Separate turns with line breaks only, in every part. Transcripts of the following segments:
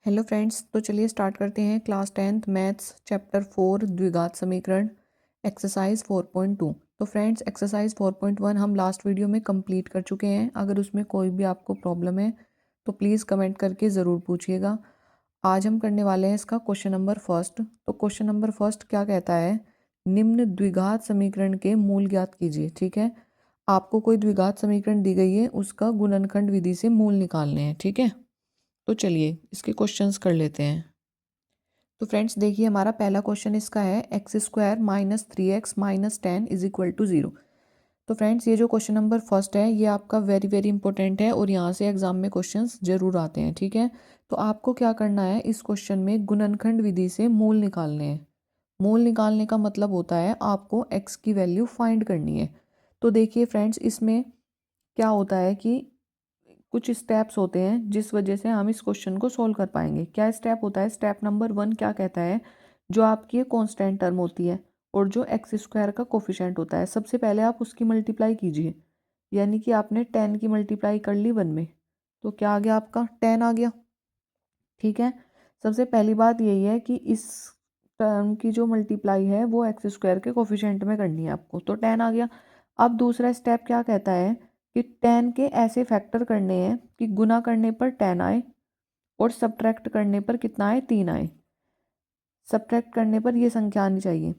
Hello friends, तो चलिए start करते हैं क्लास 10th मैथ्स चैप्टर 4 द्विघात समीकरण एक्सरसाइज 4.2। तो फ्रेंड्स, एक्सरसाइज 4.1 हम लास्ट वीडियो में कंप्लीट कर चुके हैं। अगर उसमें कोई भी आपको प्रॉब्लम है तो प्लीज़ कमेंट करके ज़रूर पूछिएगा। आज हम करने वाले हैं इसका क्वेश्चन नंबर फर्स्ट। तो क्वेश्चन नंबर फर्स्ट क्या कहता है, निम्न द्विघात समीकरण के मूल ज्ञात कीजिए। ठीक है, आपको कोई द्विघात समीकरण दी गई है, उसका गुणनखंड विधि से मूल निकालने हैं। ठीक है, तो चलिए इसके क्वेश्चंस कर लेते हैं। तो फ्रेंड्स देखिए, हमारा पहला क्वेश्चन इसका है x² minus 3x minus 10 is equal to 0। तो फ्रेंड्स, ये जो क्वेश्चन नंबर फर्स्ट है ये आपका वेरी वेरी इंपॉर्टेंट है और यहाँ से एग्जाम में क्वेश्चंस जरूर आते हैं। ठीक है, तो आपको क्या करना है, इस क्वेश्चन में गुणनखंड विधि से मूल निकालने हैं। मूल निकालने का मतलब होता है आपको x की वैल्यू फाइंड करनी है। तो देखिए फ्रेंड्स, इसमें क्या होता है कि कुछ स्टेप्स होते हैं जिस वजह से हम इस क्वेश्चन को सोल्व कर पाएंगे। क्या स्टेप होता है, स्टेप नंबर 1 क्या कहता है, जो आपकी कांस्टेंट टर्म होती है और जो x² का कोफिशिएंट होता है, सबसे पहले आप उसकी मल्टीप्लाई कीजिए। यानी कि आपने 10 की मल्टीप्लाई कर ली 1 में, तो क्या आ गया, आपका 10 आ गया। ठीक है, सबसे पहली बात यही है कि इस टर्म की जो मल्टीप्लाई है वो x² के कोफिशिएंट में करनी है आपको, तो 10 आ गया। अब दूसरा स्टेप क्या कहता है कि 10 के ऐसे फैक्टर करने हैं कि गुना करने पर 10 आए और सब्ट्रैक्ट करने पर कितना आए, 3 आए। सब्ट्रैक्ट करने पर ये संख्या आनी चाहिए।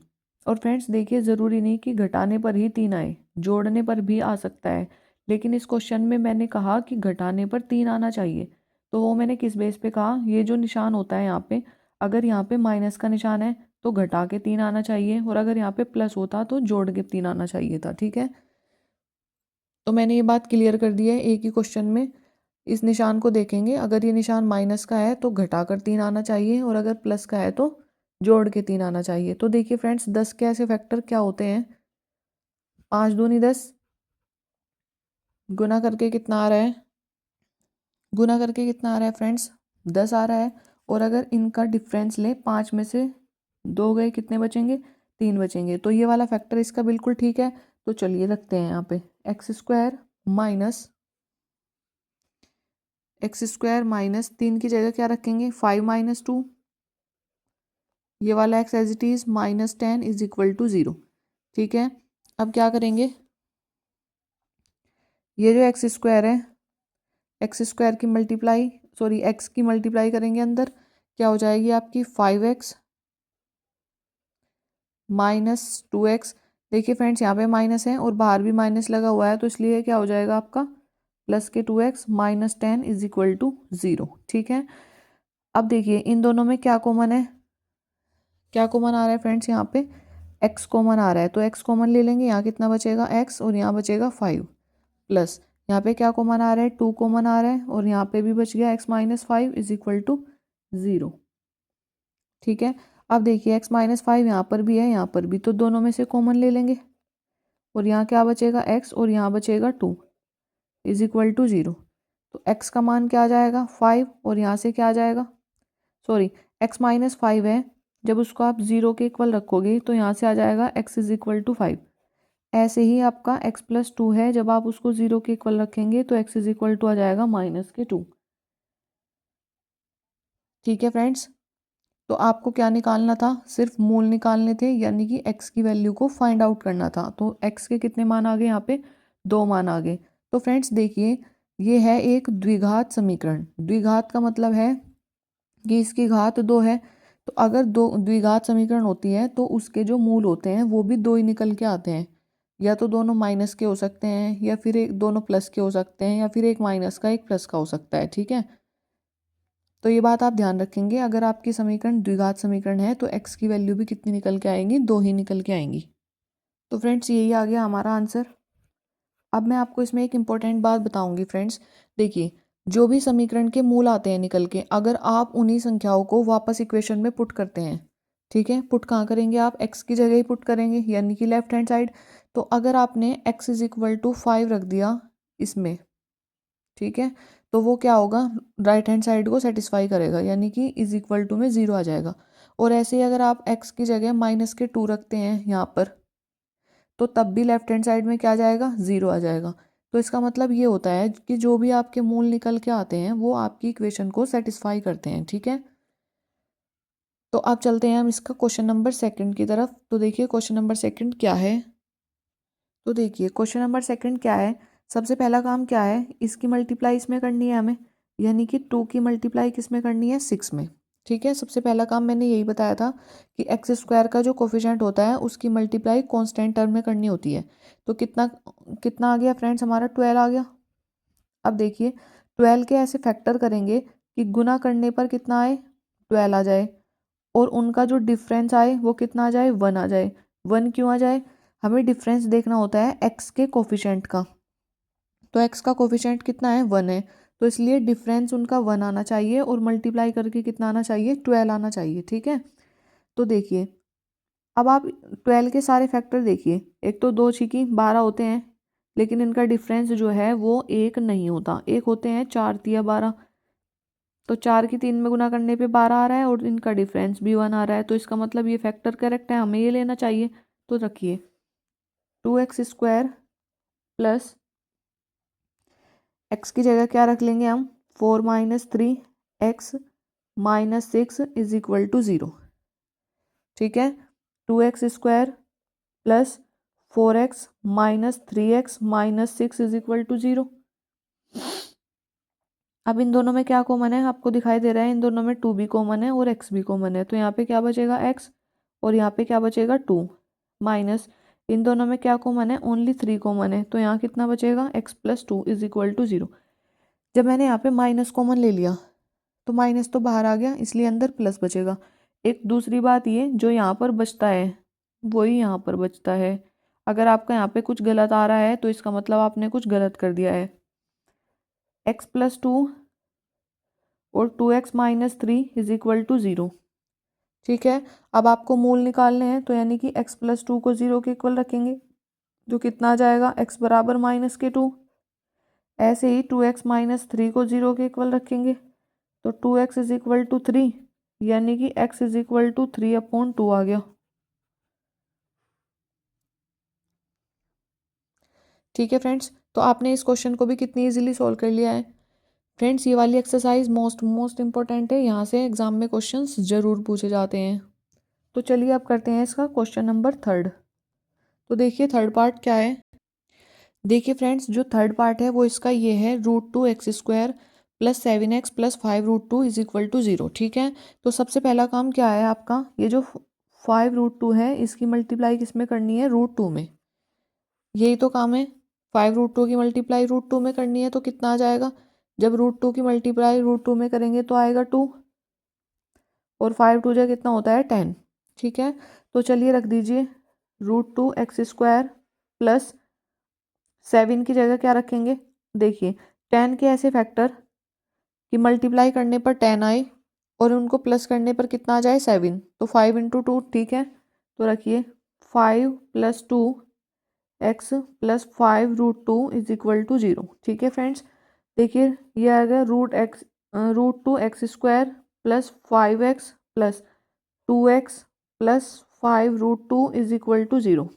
और फ्रेंड्स देखिए, ज़रूरी नहीं कि घटाने पर ही 3 आए, जोड़ने पर भी आ सकता है। लेकिन इस क्वेश्चन में मैंने कहा कि घटाने पर 3 आना चाहिए, तो वो मैंने किस बेस पे कहा, ये जो निशान होता है यहाँ पे, अगर यहाँ पे माइनस का निशान है तो घटा के 3 आना चाहिए, और अगर यहाँ पे प्लस होता तो जोड़ के 3 आना चाहिए था। ठीक है, तो मैंने ये बात क्लियर कर दी है। एक ही क्वेश्चन में इस निशान को देखेंगे, अगर ये निशान माइनस का है तो घटाकर 3 आना चाहिए, और अगर प्लस का है तो जोड़ के 3 आना चाहिए। तो देखिए फ्रेंड्स, 10 के ऐसे फैक्टर क्या होते हैं, 5 दूनी 10, गुना करके कितना आ रहा है, गुना करके कितना आ रहा है फ्रेंड्स, 10 आ रहा है। और अगर इनका डिफरेंस ले, 5 में से 2 गए, कितने बचेंगे, 3 बचेंगे। तो ये वाला फैक्टर इसका बिल्कुल ठीक है। तो चलिए रखते हैं यहाँ पे x² माइनस 3 की जगह क्या रखेंगे, 5 माइनस 2, ये वाला x as it is minus 10 is equal to 0। ठीक है, अब क्या करेंगे, ये जो x² है, x² की मल्टीप्लाई, सॉरी x की मल्टीप्लाई करेंगे अंदर, क्या हो जाएगी आपकी 5x माइनस 2x। देखिए फ्रेंड्स, यहाँ पे माइनस है और बाहर भी माइनस लगा हुआ है, तो इसलिए क्या हो जाएगा आपका प्लस के 2x minus 10 is equal to 0। ठीक है, अब देखिए इन दोनों में क्या कॉमन है, क्या कॉमन आ रहा है फ्रेंड्स, यहाँ पे x कॉमन आ रहा है, तो x कॉमन ले लेंगे। यहाँ कितना बचेगा x, और यहाँ बचेगा 5, प्लस यहाँ पे क्या कॉमन आ रहा है, 2 कॉमन आ रहा है, और यहाँ पे भी बच गया x minus 5 is equal to 0। ठीक है, अब देखिए x माइनस 5 यहाँ पर भी है, यहाँ पर भी, तो दोनों में से कॉमन ले लेंगे, और यहाँ क्या बचेगा x, और यहाँ बचेगा 2 इज इक्वल टू 0। तो x का मान क्या आ जाएगा, 5, और यहाँ से क्या आ जाएगा, सॉरी x माइनस 5 है, जब उसको आप 0 के इक्वल रखोगे तो यहाँ से आ जाएगा x इज इक्वल टू 5। ऐसे ही आपका x प्लस 2 है, जब आप उसको 0 के इक्वल रखेंगे तो x इज इक्वल टू आ जाएगा माइनस के 2। ठीक है फ्रेंड्स, तो आपको क्या निकालना था, सिर्फ मूल निकालने थे, यानी कि x की वैल्यू को फाइंड आउट करना था। तो x के कितने मान आ गए, यहाँ पे 2 मान आ गए। तो फ्रेंड्स देखिए, ये है एक द्विघात समीकरण। द्विघात का मतलब है कि इसकी घात 2 है। तो अगर दो द्विघात समीकरण होती है तो उसके जो मूल होते हैं वो भी 2 ही निकल के आते हैं। या तो दोनों माइनस के हो सकते हैं, या फिर एक दोनों प्लस के हो सकते हैं, या फिर एक माइनस का एक प्लस का हो सकता है। ठीक है, तो ये बात आप ध्यान रखेंगे, अगर आपकी समीकरण द्विघात समीकरण है तो x की वैल्यू भी कितनी निकल के आएंगी, 2 ही निकल के आएंगी। तो फ्रेंड्स यही आ गया हमारा आंसर। अब मैं आपको इसमें एक इम्पॉर्टेंट बात बताऊंगी फ्रेंड्स। देखिए, जो भी समीकरण के मूल आते हैं निकल के, अगर आप उन्हीं संख्याओं को वापस इक्वेशन में पुट करते हैं, ठीक है, पुट कहाँ करेंगे आप, x की जगह ही पुट करेंगे, यानी कि लेफ्ट हैंड साइड। तो अगर आपने x इज इक्वल टू 5 रख दिया इसमें, ठीक है, तो वो क्या होगा, राइट हैंड साइड को सेटिस्फाई करेगा, यानी कि इज इक्वल टू में 0 आ जाएगा। और ऐसे ही अगर आप x की जगह माइनस के 2 रखते हैं यहाँ पर, तो तब भी लेफ्ट हैंड साइड में क्या आ जाएगा, 0 आ जाएगा। तो इसका मतलब ये होता है कि जो भी आपके मूल निकल के आते हैं वो आपकी इक्वेशन को सेटिस्फाई करते हैं, ठीक है। तो अब चलते हैं हम इसका क्वेश्चन नंबर सेकंड की तरफ। तो देखिए क्वेश्चन नंबर सेकंड क्या है। तो देखिए क्वेश्चन नंबर सेकंड क्या है। सबसे पहला काम क्या है, इसकी मल्टीप्लाई इसमें करनी है हमें, यानी कि 2 की मल्टीप्लाई किस में करनी है, 6 में, ठीक है। सबसे पहला काम मैंने यही बताया था कि एक्स स्क्वायर का जो कोफिशिएंट होता है उसकी मल्टीप्लाई कांस्टेंट टर्म में करनी होती है। तो कितना कितना आ गया फ्रेंड्स, हमारा 12 आ गया। अब देखिए 12 के ऐसे फैक्टर करेंगे कि गुना करने पर कितना आए, 12 आ जाए, और उनका जो डिफरेंस आए वो कितना आ जाए, 1 आ जाए। 1 क्यों आ जाए, हमें डिफरेंस देखना होता है एक्स के कोफिशिएंट का। तो एक्स का कोफिशिएंट कितना है, 1 है, तो इसलिए डिफरेंस उनका 1 आना चाहिए और मल्टीप्लाई करके कितना आना चाहिए, 12 आना चाहिए, ठीक है। तो देखिए अब आप 12 के सारे फैक्टर देखिए, एक तो 2 छिकी 12 होते हैं, लेकिन इनका डिफरेंस जो है वो 1 नहीं होता, एक होते हैं 4 तिया 12। तो 4 की 3 में गुना करने पे 12 आ रहा है और इनका डिफरेंस भी 1 आ रहा है, तो इसका मतलब ये फैक्टर करेक्ट है, हमें ये लेना चाहिए। तो रखिए 2x² प्लस एक्स की जगह क्या रख लेंगे हम, 4 - 3x - 6 इज इक्वल टू 0, ठीक है। 2x² plus 4x - 3x - 6 is equal to 0। अब इन दोनों में क्या कॉमन है, आपको दिखाई दे रहा है इन दोनों में 2 भी कॉमन है और x भी कॉमन है, तो यहाँ पे क्या बचेगा x, और यहाँ पे क्या बचेगा 2, माइनस इन दोनों में क्या कॉमन है, ओनली 3 कॉमन है, तो यहाँ कितना बचेगा, x + 2 इज इक्वल टू 0। जब मैंने यहाँ पे माइनस कॉमन ले लिया तो माइनस तो बाहर आ गया, इसलिए अंदर प्लस बचेगा। एक दूसरी बात ये, जो यहाँ पर बचता है वही यहाँ पर बचता है। अगर आपका यहाँ पे कुछ गलत आ रहा है तो इसका मतलब आपने कुछ गलत कर दिया है। x + 2 और 2x - 3 इज इक्वल टू 0, ठीक है। अब आपको मूल निकालने हैं, तो यानी कि x + 2 को 0 के इक्वल रखेंगे, जो कितना आ जाएगा, x बराबर -2। ऐसे ही 2x - 3 को 0 के इक्वल रखेंगे, तो 2x इज इक्वल टू 3, यानी कि x इज इक्वल टू 3/2 आ गया, ठीक है फ्रेंड्स। तो आपने इस क्वेश्चन को भी कितनी इजीली सॉल्व कर लिया है फ्रेंड्स। ये वाली एक्सरसाइज मोस्ट इंपॉर्टेंट है, यहाँ से एग्जाम में क्वेश्चंस जरूर पूछे जाते हैं। तो चलिए अब करते हैं इसका क्वेश्चन नंबर थर्ड। तो देखिए थर्ड पार्ट क्या है। देखिए फ्रेंड्स जो थर्ड पार्ट है वो इसका ये है, √2x² + 7x + 5√2 is equal to 0, ठीक है। तो सबसे पहला काम क्या है आपका, ये जो 5√2 है इसकी मल्टीप्लाई किस में करनी है, √2 में, यही तो काम है। 5√2 की मल्टीप्लाई √2 में करनी है, तो कितना आ जाएगा, जब √2 की मल्टीप्लाई √2 में करेंगे तो आएगा 2, और 5 2 जा कितना होता है 10, ठीक है। तो चलिए रख दीजिए √2x² प्लस 7 की जगह क्या रखेंगे, देखिए 10 के ऐसे फैक्टर कि मल्टीप्लाई करने पर 10 आए और उनको प्लस करने पर कितना आ जाए 7, तो 5 × 2, ठीक है। तो रखिए 5 + 2x + 5√2 इज इक्वल टू 0, ठीक है फ्रेंड्स। देखिए ये आ गया √2x² plus 5x plus 2x plus 5√2 is equal to 0,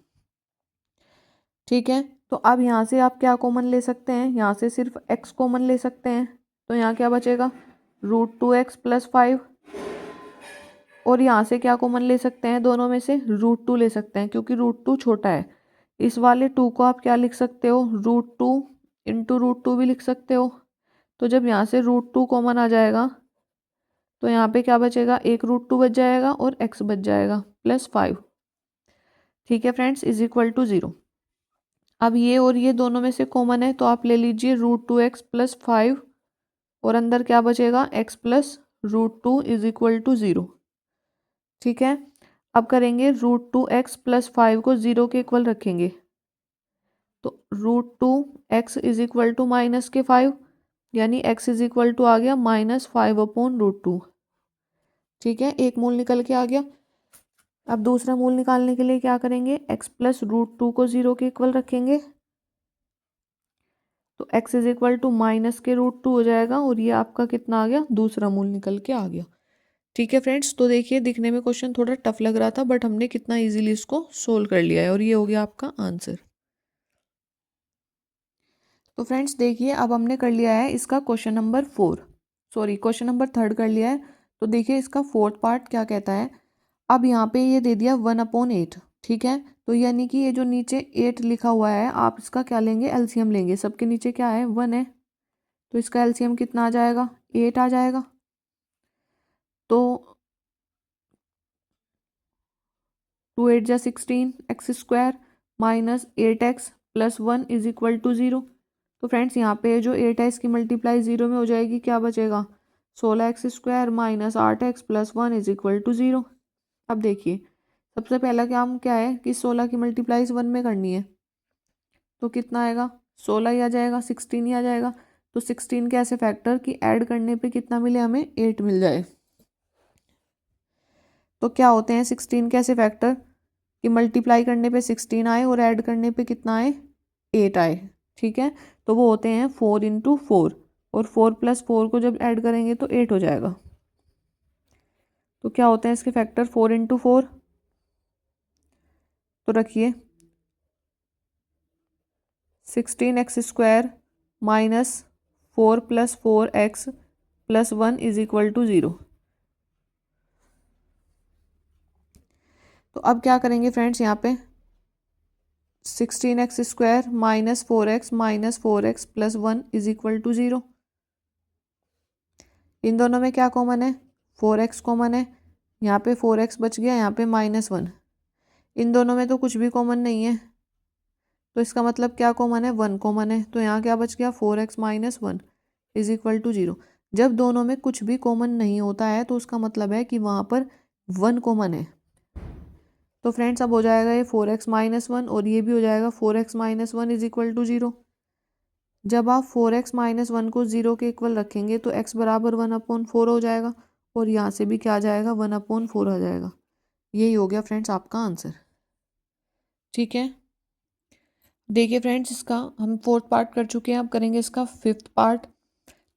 ठीक है। तो अब यहाँ से आप क्या कॉमन ले सकते हैं, यहाँ से सिर्फ x कॉमन ले सकते हैं, तो यहाँ क्या बचेगा, √2x + 5, और यहाँ से क्या कॉमन ले सकते हैं, दोनों में से √2 ले सकते हैं, क्योंकि √2 छोटा है। इस वाले 2 को आप क्या लिख सकते हो, √2 × √2 भी लिख सकते हो। तो जब यहाँ से √2 कॉमन आ जाएगा तो यहाँ पे क्या बचेगा, एक √2 बच जाएगा और x बच जाएगा +5, ठीक है फ्रेंड्स, इज इक्वल टू 0। अब ये और ये दोनों में से कॉमन है, तो आप ले लीजिए √2x + 5, और अंदर क्या बचेगा, x + √2 इज इक्वल टू 0, ठीक है। अब करेंगे √2x + 5 को 0 के इक्वल रखेंगे, तो √2x इज इक्वल टू -5, यानी x इज इक्वल टू आ गया -5/√2, ठीक है। एक मूल निकल के आ गया। अब दूसरा मूल निकालने के लिए क्या करेंगे, x + √2 को 0 के इक्वल रखेंगे, तो x इज इक्वल टू -√2 हो जाएगा, और ये आपका कितना आ गया, दूसरा मूल निकल के आ गया, ठीक है फ्रेंड्स। तो देखिए दिखने में क्वेश्चन थोड़ा टफ लग रहा था, बट हमने कितना इजीली इसको सोल्व कर लिया है, और ये हो गया आपका आंसर। तो फ्रेंड्स देखिए, अब हमने कर लिया है इसका question number 4, sorry question number 3 कर लिया है। तो देखिए इसका 4th पार्ट क्या कहता है। अब यहाँ पे ये दे दिया 1/8, ठीक है। तो यानी कि ये जो नीचे 8 लिखा हुआ है, आप इसका क्या लेंगे, एलसीएम लेंगे। सबके नीचे क्या है, 1 है, तो इसका एलसीएम कितना आ जाएगा, 8 आ जाएगा। तो 2 8 जा 16 x square minus 8x plus 1 is equal to 0। तो फ्रेंड्स यहाँ पे जो 8 है इसकी मल्टीप्लाई 0 में हो जाएगी, क्या बचेगा, 16x square minus 8x plus 1 is equal to 0। अब देखिए सबसे पहला काम क्या है कि 16 की मल्टीप्लाइज 1 में करनी है, तो कितना आएगा, 16 ही आ जाएगा, 16 ही आ जाएगा। तो 16 के ऐसे फैक्टर कि ऐड करने पे कितना मिले, हमें 8 मिल जाए। तो क्या होते हैं 16 के ऐसे फैक्टर कि मल्टीप्लाई करने पे 16 आए और ऐड करने पे कितना आए, 8 आए, ठीक है। तो वो होते हैं 4 × 4, और 4 + 4 को जब ऐड करेंगे तो 8 हो जाएगा। तो क्या होते हैं इसके फैक्टर 4 × 4, तो रखिए 16x square minus 4 + 4x plus 1 is equal to 0। तो अब क्या करेंगे फ्रेंड्स, यहाँ पे 16x square minus 4x minus 4x plus 1 is equal to 0। इन दोनों में क्या कॉमन है, 4x कॉमन है, यहाँ पे 4x बच गया, यहाँ पे -1। इन दोनों में तो कुछ भी कॉमन नहीं है, तो इसका मतलब क्या कॉमन है, 1 कॉमन है। तो यहाँ क्या बच गया, 4x - 1 इज इक्वल टू 0। जब दोनों में कुछ भी कॉमन नहीं होता है तो उसका मतलब है कि वहाँ पर 1 कॉमन है। तो फ्रेंड्स अब हो जाएगा ये 4x - 1 और ये भी हो जाएगा 4x - 1 इज इक्वल टू 0। जब आप 4x - 1 को 0 के इक्वल रखेंगे तो x बराबर 1/4 हो जाएगा, और यहाँ से भी क्या आ जाएगा, 1/4 आ जाएगा। यही हो गया फ्रेंड्स आपका आंसर, ठीक है। देखिए फ्रेंड्स इसका हम 4th पार्ट कर चुके हैं, अब करेंगे इसका 5th पार्ट।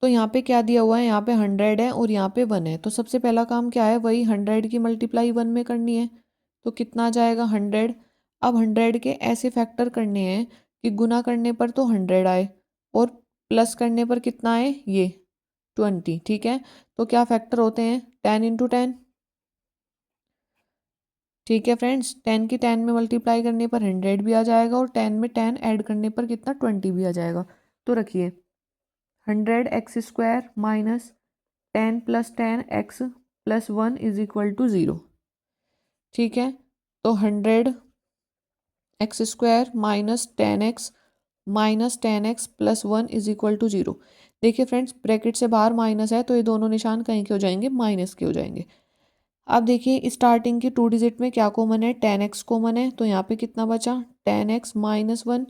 तो यहाँ पे क्या दिया हुआ है, यहाँ पे 100 है और यहाँ पे 1 है। तो सबसे पहला काम क्या है, वही 100 की मल्टीप्लाई 1 में करनी है। तो कितना आ जाएगा, 100। अब 100 के ऐसे फैक्टर करने हैं कि गुना करने पर तो 100 आए और प्लस करने पर कितना आए, ये 20, ठीक है। तो क्या फैक्टर होते हैं, 10 × 10, ठीक है फ्रेंड्स। 10 की 10 में मल्टीप्लाई करने पर 100 भी आ जाएगा और 10 में 10 ऐड करने पर कितना, 20 भी आ जाएगा। तो रखिए 100x square minus 10 + 10x plus 1 is equal to 0, ठीक है। तो 100x square minus 10x plus 1 is equal to 0। देखिए फ्रेंड्स ब्रैकेट से बाहर माइनस है तो ये दोनों निशान कहीं के हो जाएंगे, माइनस के हो जाएंगे। अब देखिए स्टार्टिंग की 2 डिजिट में क्या कॉमन है, 10x कॉमन है, तो यहाँ पे कितना बचा, 10x - 1।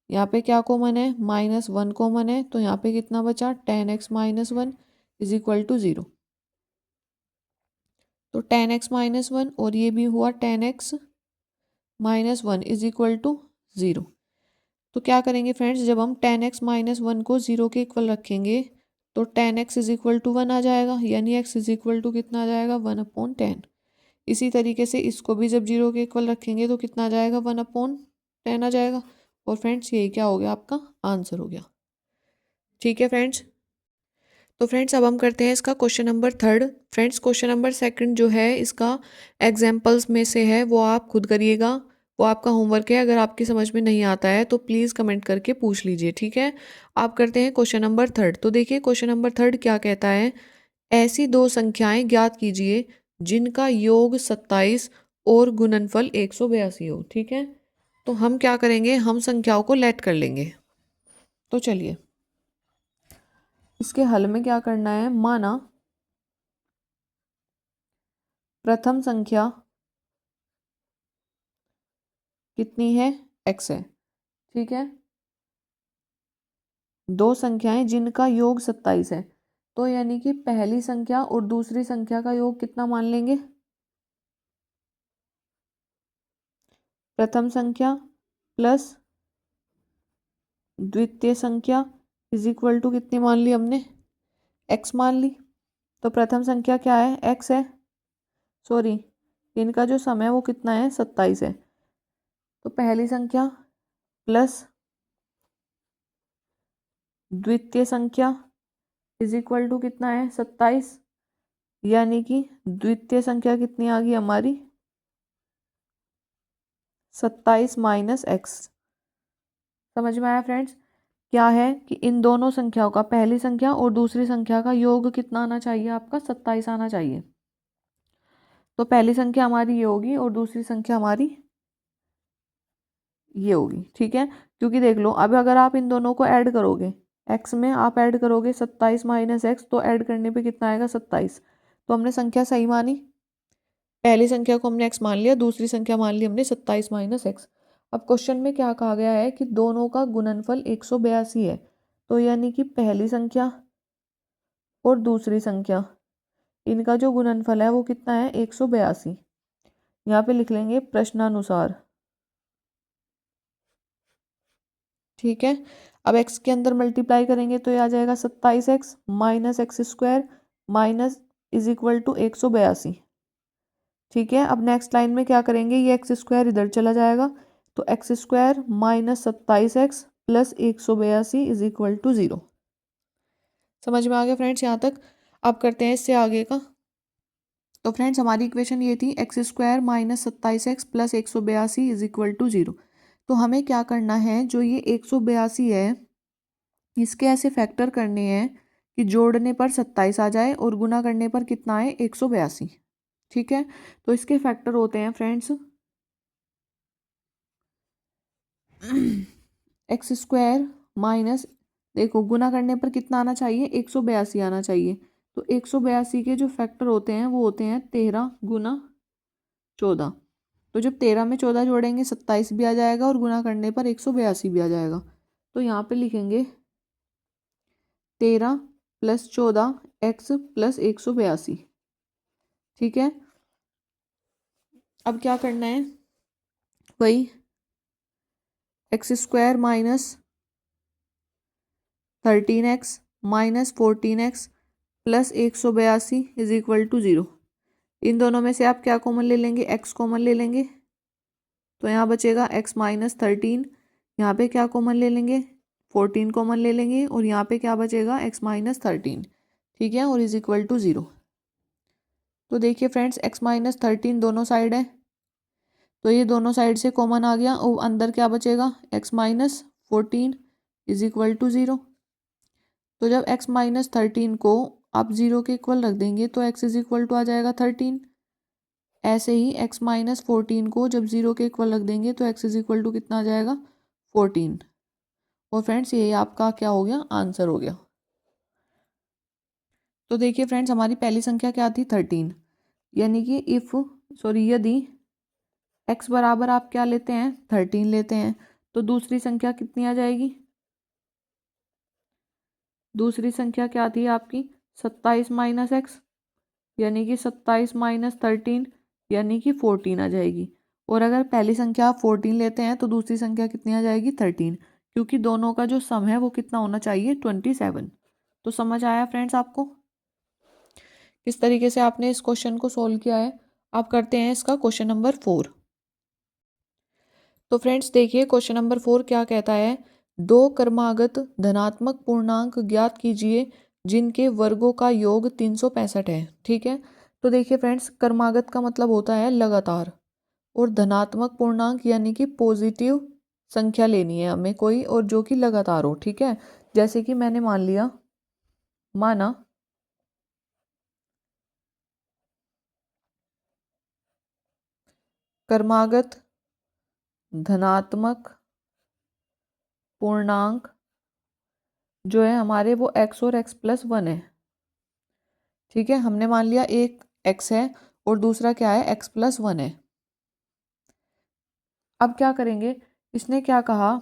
यहाँ पे क्या कॉमन है, -1 कॉमन है, तो यहाँ पे कितना बचा, 10x - 1 इज इक्वल टू 0। तो 10x - 1 और ये भी हुआ 10x - 1 इज इक्वल टू 0। तो क्या करेंगे फ्रेंड्स, जब हम 10x - 1 को 0 के इक्वल रखेंगे तो 10x इज इक्वल टू 1 आ जाएगा, यानी x इज इक्वल टू कितना आ जाएगा, 1/10। इसी तरीके से इसको भी जब 0 के इक्वल रखेंगे तो कितना आ जाएगा, 1/10 आ जाएगा। और फ्रेंड्स यही क्या हो गया, आपका आंसर हो गया, ठीक है फ्रेंड्स। तो फ्रेंड्स अब हम करते हैं इसका question number 3। Friends question number 2 जो है इसका एग्जाम्पल्स में से है, वो आप खुद करिएगा, वो आपका होमवर्क है। अगर आपकी समझ में नहीं आता है तो प्लीज़ कमेंट करके पूछ लीजिए, ठीक है। आप करते हैं क्वेश्चन नंबर 3। तो देखिए क्वेश्चन नंबर 3 क्या कहता है, ऐसी दो संख्याएं ज्ञात कीजिए जिनका योग 27 और गुणनफल 182 हो, ठीक है। तो हम क्या करेंगे, हम संख्याओं को लेट कर लेंगे। तो चलिए इसके हल में क्या करना है, माना प्रथम संख्या कितनी है, x है, ठीक है। दो संख्याएं जिनका योग 27 है, तो यानी कि पहली संख्या और दूसरी संख्या का योग कितना मान लेंगे, प्रथम संख्या प्लस द्वितीय संख्या इज इक्वल टू कितनी मान ली हमने, x मान ली। तो प्रथम संख्या क्या है, x है, सॉरी इनका जो समय है वो कितना है, 27 है। तो पहली संख्या प्लस द्वितीय संख्या इज इक्वल टू कितना है 27, यानी कि द्वितीय संख्या कितनी आ गई हमारी 27 माइनस एक्स। समझ में आया फ्रेंड्स? क्या है कि इन दोनों संख्याओं का, पहली संख्या और दूसरी संख्या का योग कितना आना चाहिए आपका 27 आना चाहिए। तो पहली संख्या हमारी ये होगी और दूसरी संख्या हमारी ये होगी, ठीक है। क्योंकि देख लो अब अगर आप इन दोनों को ऐड करोगे, एक्स में आप ऐड करोगे 27 माइनस एक्स, तो ऐड करने पे कितना आएगा 27। तो हमने संख्या सही मानी, पहली संख्या को हमने एक्स मान लिया, दूसरी संख्या मान ली हमने 27 माइनस एक्स। अब क्वेश्चन में क्या कहा गया है कि दोनों का गुणनफल 182 है, तो यानी कि पहली संख्या और दूसरी संख्या, इनका जो गुणनफल है वो कितना है 182। यहाँ पे लिख लेंगे प्रश्नानुसार, ठीक है। अब x के अंदर मल्टीप्लाई करेंगे तो ये आ जाएगा 27x minus x square minus is equal to 182, ठीक है। अब नेक्स्ट लाइन में क्या करेंगे, ये एक्स स्क्वायर इधर चला जाएगा, तो x square minus 27x plus 182 is equal to 0। समझ में आ गया फ्रेंड्स यहाँ तक? अब करते हैं इससे आगे का। तो फ्रेंड्स हमारी इक्वेशन ये थी x square minus 27x plus 182 is equal to 0। तो हमें क्या करना है, जो ये 182 है इसके ऐसे फैक्टर करने हैं कि जोड़ने पर 27 आ जाए और गुना करने पर कितना आए 182, ठीक है। तो इसके फैक्टर होते हैं फ्रेंड्स एक्स स्क्वायर माइनस, देखो गुना करने पर कितना आना चाहिए 182 आना चाहिए। तो 182 के जो फैक्टर होते हैं वो होते हैं 13 गुना 14। तो जब 13 में 14 जोड़ेंगे 27 भी आ जाएगा और गुना करने पर 182 भी आ जाएगा। तो यहाँ पे लिखेंगे 13 प्लस 14 एक्स प्लस 182, ठीक है। अब क्या करना है, वही x square minus 13x minus 14x plus 182 is equal to 0। इन दोनों में से आप क्या कॉमन ले लेंगे, x कॉमन ले लेंगे, तो यहाँ बचेगा x माइनस 13। यहाँ पे क्या कॉमन ले लेंगे, 14 कॉमन ले लेंगे, और यहाँ पे क्या बचेगा x माइनस 13, ठीक है, और इज इक्वल टू 0। तो देखिए फ्रेंड्स x माइनस 13 दोनों साइड है, तो ये दोनों साइड से कॉमन आ गया, और अंदर क्या बचेगा x minus 14 is equal to 0। तो जब x माइनस 13 को आप 0 के इक्वल रख देंगे तो x इज इक्वल टू आ जाएगा 13। ऐसे ही x माइनस 14 को जब 0 के इक्वल रख देंगे तो x इज इक्वल टू कितना आ जाएगा 14। और फ्रेंड्स ये आपका क्या हो गया, आंसर हो गया। तो देखिए फ्रेंड्स हमारी पहली संख्या क्या थी 13, यानी कि यदि x बराबर आप क्या लेते हैं 13 लेते हैं, तो दूसरी संख्या कितनी आ जाएगी, दूसरी संख्या क्या थी आपकी 27 माइनस एक्स, यानी कि 27 माइनस 13 यानी कि 14 आ जाएगी। और अगर पहली संख्या आप 14 लेते हैं तो दूसरी संख्या कितनी आ जाएगी 13, क्योंकि दोनों का जो सम है वो कितना होना चाहिए 27। तो समझ आया फ्रेंड्स आपको किस तरीके से आपने इस क्वेश्चन को सोल्व किया है। आप करते हैं इसका क्वेश्चन नंबर 4। तो फ्रेंड्स देखिए क्वेश्चन नंबर 4 क्या कहता है, दो क्रमागत धनात्मक पूर्णांक ज्ञात कीजिए जिनके वर्गों का योग 365 है, ठीक है। तो देखिए फ्रेंड्स क्रमागत का मतलब होता है लगातार, और धनात्मक पूर्णांक यानी कि पॉजिटिव संख्या लेनी है हमें कोई, और जो कि लगातार हो, ठीक है। जैसे कि मैंने माना क्रमागत धनात्मक पूर्णांक जो है हमारे वो x और x प्लस 1 है, ठीक है। हमने मान लिया एक x है और दूसरा क्या है x प्लस 1 है। अब क्या करेंगे, इसने क्या कहा,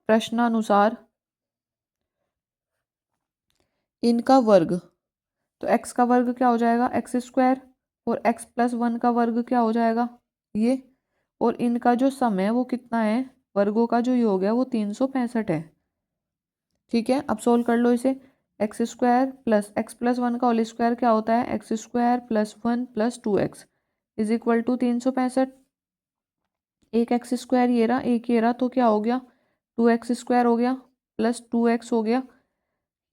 प्रश्नानुसार इनका वर्ग, तो x का वर्ग क्या हो जाएगा एक्स स्क्वायर, और x प्लस 1 का वर्ग क्या हो जाएगा ये, और इनका जो सम है वो कितना है, वर्गों का जो योग है वो 365 है, ठीक है। अब सोल्व कर लो इसे, x square plus x plus 1 का होल स्क्वायर क्या होता है x square plus 1 plus 2x is equal to 365। एक एक्स स्क्वायर ये रहा, एक ये रहा, तो क्या हो गया 2x स्क्वायर हो गया, प्लस 2x हो गया,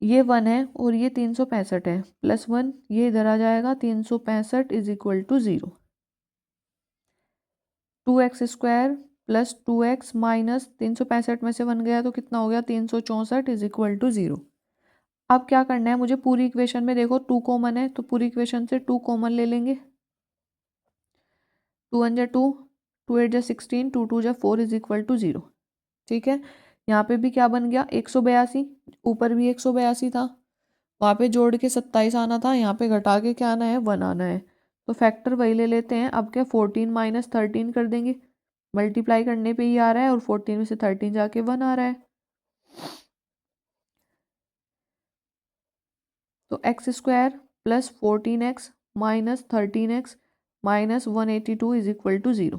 ये 1 है और ये 365 है, प्लस 1 ये इधर आ जाएगा, 365 is equal to 0। 2x² plus 2x minus 365 में से 1 गया तो कितना हो गया, 364 इज इक्वल टू 0। अब क्या करना है मुझे, पूरी इक्वेशन में देखो 2 कॉमन है तो पूरी इक्वेशन से 2 कॉमन ले लेंगे। 2 1 जा 2, 2 8 जा 16, 2 2 जा 4 इज इक्वल टू 0। ठीक है, यहाँ पे भी क्या बन गया 182, ऊपर भी 182 था, वहाँ पे जोड़ के 27 आना था, यहाँ पे घटा के क्या आना है 1 आना है। तो फैक्टर वही ले लेते हैं। अब क्या 14 माइनस 13 कर देंगे, मल्टीप्लाई करने पे ही आ रहा है और 14 में से 13 जाके 1 आ रहा है। तो x² plus 14x minus 13x minus 182 is equal to 0।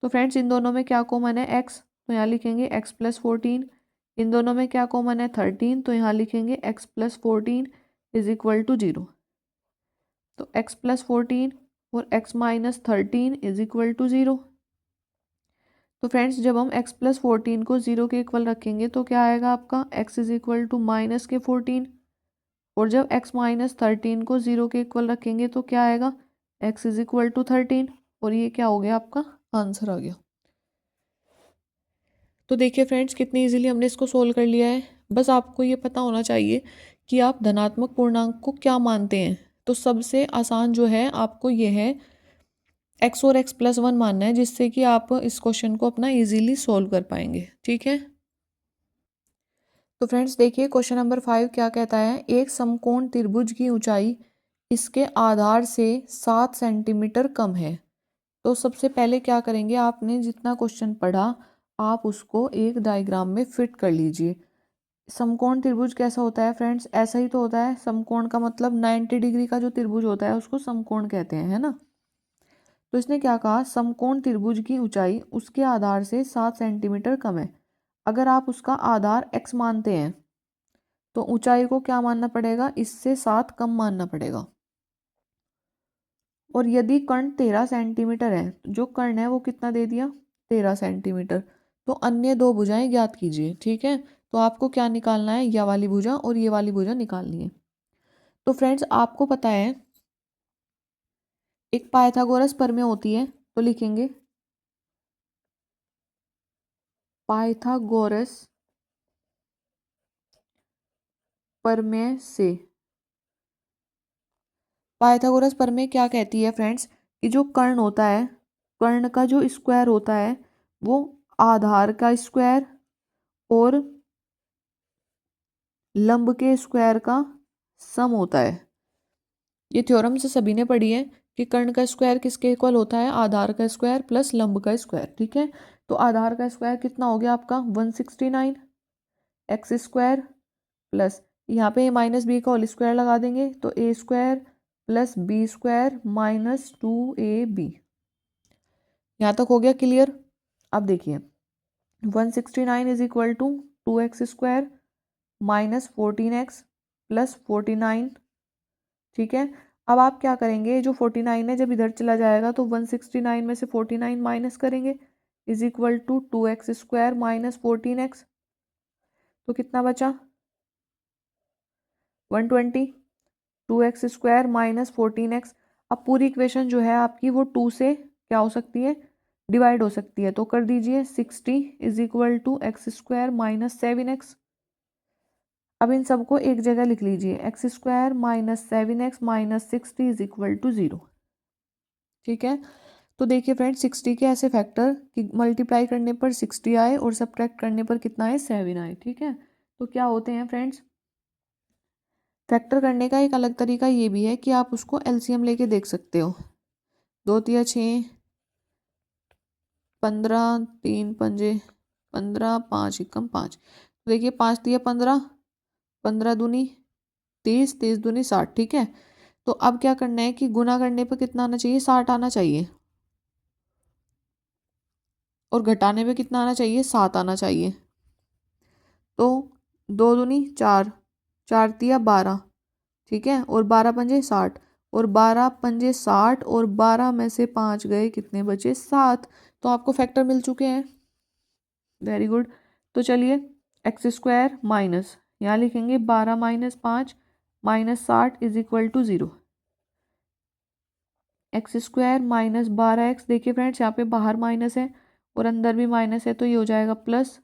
तो फ्रेंड्स इन दोनों में क्या कॉमन है x, तो यहाँ लिखेंगे x प्लस 14। इन दोनों में क्या कॉमन है 13, तो यहाँ लिखेंगे x plus 14 is equal to 0। तो x प्लस 14 और x minus 13 is equal to 0। तो फ्रेंड्स जब हम x प्लस 14 को 0 के इक्वल रखेंगे तो क्या आएगा आपका x is equal to minus के 14, और जब x माइनस 13 को 0 के इक्वल रखेंगे तो क्या आएगा x इज इक्वल टू 13, और ये क्या हो गया आपका आंसर आ गया। तो देखिए फ्रेंड्स कितनी इजीली हमने इसको सोल्व कर लिया है। बस आपको ये पता होना चाहिए कि आप धनात्मक पूर्णांक को क्या मानते हैं। तो सबसे आसान जो है आपको ये है x और x प्लस 1 मानना है, जिससे कि आप इस क्वेश्चन को अपना इजीली सोल्व कर पाएंगे। ठीक है, तो फ्रेंड्स देखिए क्वेश्चन नंबर 5 क्या कहता है, एक समकोण त्रिभुज की ऊंचाई इसके आधार से 7 सेंटीमीटर कम है। तो सबसे पहले क्या करेंगे, आपने जितना क्वेश्चन पढ़ा आप उसको एक डायग्राम में फिट कर लीजिए। समकोण त्रिभुज कैसा होता है फ्रेंड्स, ऐसा ही तो होता है। समकोण का मतलब 90 डिग्री का जो त्रिभुज होता है उसको समकोण कहते हैं, है ना। तो इसने क्या कहा, समकोण त्रिभुज की ऊंचाई उसके आधार से 7 सेंटीमीटर कम है। अगर आप उसका आधार x मानते हैं तो ऊंचाई को क्या मानना पड़ेगा, इससे 7 कम मानना पड़ेगा। और यदि कर्ण 13 सेंटीमीटर है, जो कर्ण है वो कितना दे दिया 13 सेंटीमीटर, तो अन्य दो भुजाएं ज्ञात कीजिए। ठीक है, तो आपको क्या निकालना है, यह वाली भुजा और ये वाली भुजा निकालनी है। तो फ्रेंड्स आपको पता है एक पाइथागोरस प्रमेय होती है, तो लिखेंगे पाइथागोरस प्रमेय से। पाइथागोरस प्रमेय क्या कहती है फ्रेंड्स, कि जो कर्ण होता है, कर्ण का जो स्क्वायर होता है वो आधार का स्क्वायर और लंब के स्क्वायर का सम होता है। ये थ्योरम से सभी ने पढ़ी है कि कर्ण का स्क्वायर किसके इक्वल होता है, आधार का स्क्वायर प्लस लंब का स्क्वायर। ठीक है, तो आधार का स्क्वायर कितना हो गया आपका 169 एक्स स्क्वायर प्लस यहाँ पे माइनस बी का होल स्क्वायर लगा देंगे तो a square plus b square minus 2ab। यहाँ तक हो गया क्लियर। अब देखिए 169 is equal to 2x square minus 14x plus 49। ठीक है, अब आप क्या करेंगे, जो 49 है जब इधर चला जाएगा तो 169 में से 49 माइनस करेंगे is equal to 2x square minus 14x। तो कितना बचा 120, 2x स्क्वायर माइनस 14x। अब पूरी इक्वेशन जो है आपकी वो 2 से क्या हो सकती है, डिवाइड हो सकती है। तो कर दीजिए 60 is equal to x square minus 7x। अब इन सबको एक जगह लिख लीजिए, x square minus 7x minus 60 is equal to 0। ठीक है, तो देखिए फ्रेंड्स 60 के ऐसे फैक्टर कि मल्टीप्लाई करने पर 60 आए और सब्ट्रैक्ट करने पर कितना आए 7 आए। ठीक है, तो क्या होते हैं फ्रेंड्स, फैक्टर करने का एक अलग तरीका ये भी है कि आप उसको एलसीएम लेके देख सकते हो। 2 तिया 6, 15, 3 पंजे 15, 5 एकम 5। देखिए 5 तिया 15, 15 दूनी 30, 30 दूनी 60। ठीक है, तो अब क्या करना है कि गुना करने पर कितना आना चाहिए 60 आना चाहिए, और घटाने पे कितना आना चाहिए 7 आना चाहिए। तो 2 दूनी 4, 4 तिया 12। ठीक है, और 12 पंजे 60, और 12 पंजे 60 और 12 में से 5 गए कितने बचे 7। तो आपको फैक्टर मिल चुके हैं, वेरी गुड। तो चलिए एक्स स्क्वायर माइनस, यहाँ लिखेंगे 12 minus 5 minus 60 is equal to 0। X square minus 12x, देखिए फ्रेंड्स यहाँ पे बाहर माइनस है और अंदर भी माइनस है, तो ये हो जाएगा प्लस।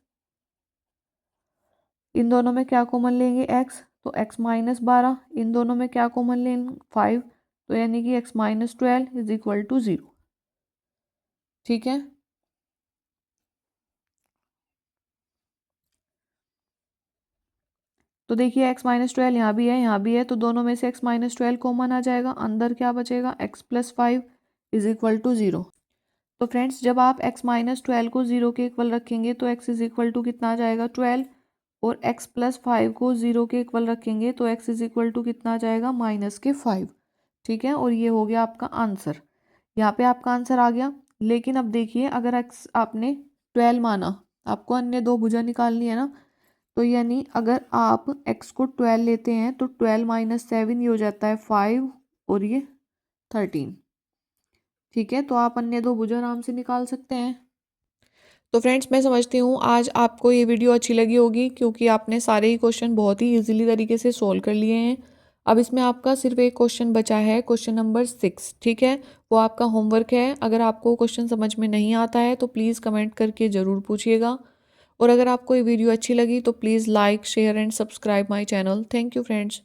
इन दोनों में क्या कॉमन लेंगे x, तो x माइनस 12, इन दोनों में क्या कॉमन लेंगे 5, तो यानी कि x minus 12 is equal to 0। ठीक है, तो देखिए x माइनस 12 यहाँ भी है, यहाँ भी है, तो दोनों में से x माइनस 12 कॉमन आ जाएगा, अंदर क्या बचेगा x plus 5 is equal to 0। तो फ्रेंड्स जब आप x माइनस 12 को 0 के इक्वल रखेंगे तो x इज इक्वल टू कितना आ जाएगा 12, और x प्लस 5 को 0 के इक्वल रखेंगे तो x इज इक्वल टू कितना आ जाएगा माइनस के 5। ठीक है, और ये हो गया आपका आंसर, यहाँ पे आपका आंसर आ गया। लेकिन अब देखिए अगर x आपने 12 माना, आपको अन्य दो भुजा निकालनी है ना, तो यानी अगर आप x को 12 लेते हैं तो 12 माइनस 7 ये हो जाता है 5 और ये 13। ठीक है, तो आप अन्य दो भुजा आराम से निकाल सकते हैं। तो फ्रेंड्स मैं समझती हूँ आज आपको ये वीडियो अच्छी लगी होगी, क्योंकि आपने सारे ही क्वेश्चन बहुत ही इजीली तरीके से सोल्व कर लिए हैं। अब इसमें आपका सिर्फ एक क्वेश्चन बचा है, क्वेश्चन नंबर 6। ठीक है, वो आपका होमवर्क है। अगर आपको क्वेश्चन समझ में नहीं आता है तो प्लीज़ कमेंट करके ज़रूर पूछिएगा, और अगर आपको ये वीडियो अच्छी लगी तो please like share and subscribe my channel. Thank you friends.